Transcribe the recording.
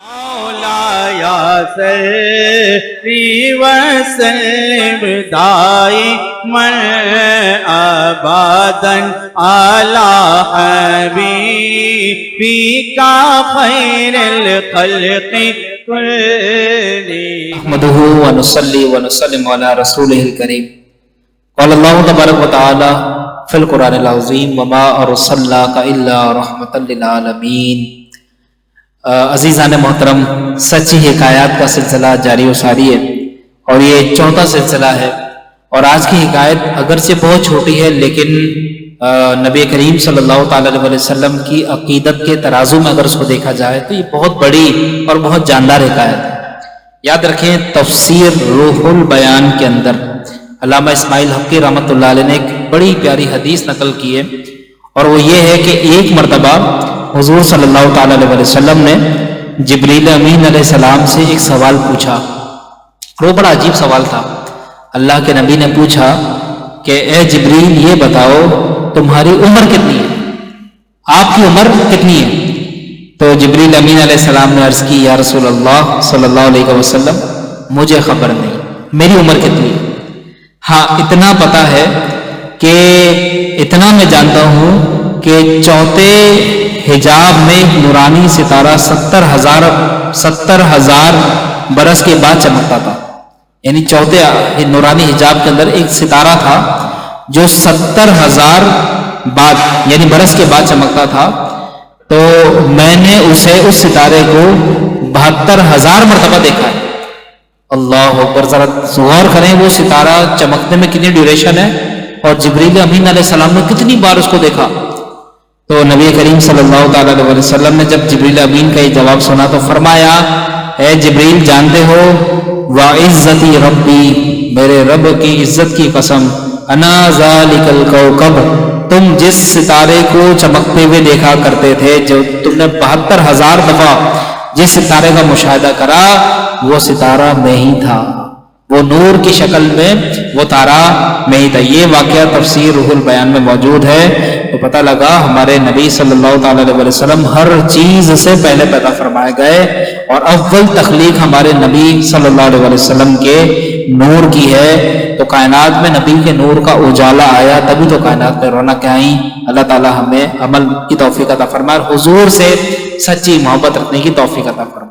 مولاي صل وسلم دائما ابدا على حبيبك خير الخلق كلهم نحمده ونصلي ونسلم على رسوله الكريم قال الله تبارك وتعالى في القرآن العظيم وما أرسلناك إلا رحمة للعالمين۔ عزیزان محترم، سچی حکایات کا سلسلہ جاری و ساری ہے اور یہ چوتھا سلسلہ ہے، اور آج کی حکایت اگرچہ بہت چھوٹی ہے لیکن نبی کریم صلی اللہ تعالی علیہ وسلم کی عقیدت کے ترازو میں اگر اس کو دیکھا جائے تو یہ بہت بڑی اور بہت جاندار حکایت ہے۔ یاد رکھیں، تفسیر روح البیان کے اندر علامہ اسماعیل حقی رحمۃ اللہ علیہ نے ایک بڑی پیاری حدیث نقل کی ہے، اور وہ یہ ہے کہ ایک مرتبہ حضور صلی اللہ تعالی علیہ وسلم نے جبریل امین علیہ السلام سے ایک سوال پوچھا، وہ بڑا عجیب سوال تھا۔ اللہ کے نبی نے پوچھا کہ اے جبریل، یہ بتاؤ تمہاری عمر کتنی ہے، آپ کی عمر کتنی ہے؟ تو جبریل امین علیہ السلام نے عرض کی، یا رسول اللہ صلی اللہ علیہ وسلم، مجھے خبر نہیں میری عمر کتنی ہے، ہاں اتنا پتا ہے کہ اتنا میں جانتا ہوں کہ چوتھے حجاب میں ایک نورانی ستارہ 70,000 برس کے بعد چمکتا تھا، یعنی چوتھے نورانی حجاب کے اندر ایک ستارہ تھا جو 70,000 بعد یعنی برس کے بعد چمکتا تھا، تو میں نے اس ستارے کو 72,000 مرتبہ دیکھا ہے۔ اللہ اکبر، ذرا غور کریں وہ ستارہ چمکنے میں کتنی ڈیوریشن ہے، اور جبریل امین علیہ السلام نے کتنی بار اس کو دیکھا۔ تو نبی کریم صلی اللہ تعالی علیہ وسلم نے جب جبریل امین کا یہ جواب سنا تو فرمایا، اے جبریل، جانتے ہو وَعِزَّتِ رَبِّي، میرے رب کی عزت کی قسم، انا ذَلِكَ الْكَوْكَبْ، تم جس ستارے کو چمکتے ہوئے دیکھا کرتے تھے، جو تم نے 72,000 دفعہ جس ستارے کا مشاہدہ کرا، وہ ستارہ میں ہی تھا، وہ نور کی شکل میں وہ تارا میں ہی تھا۔ یہ واقعہ تفسیر روح البیان میں موجود ہے، تو پتہ لگا ہمارے نبی صلی اللہ تعالی علیہ وسلم ہر چیز سے پہلے پیدا فرمائے گئے، اور اول تخلیق ہمارے نبی صلی اللہ علیہ وسلم کے نور کی ہے۔ تو کائنات میں نبی کے نور کا اجالا آیا، تبھی تو کائنات میں رونق آئی۔ اللہ تعالی ہمیں عمل کی توفیق عطا فرمائے، حضور سے سچی محبت رکھنے کی توفیق عطا فرمائے۔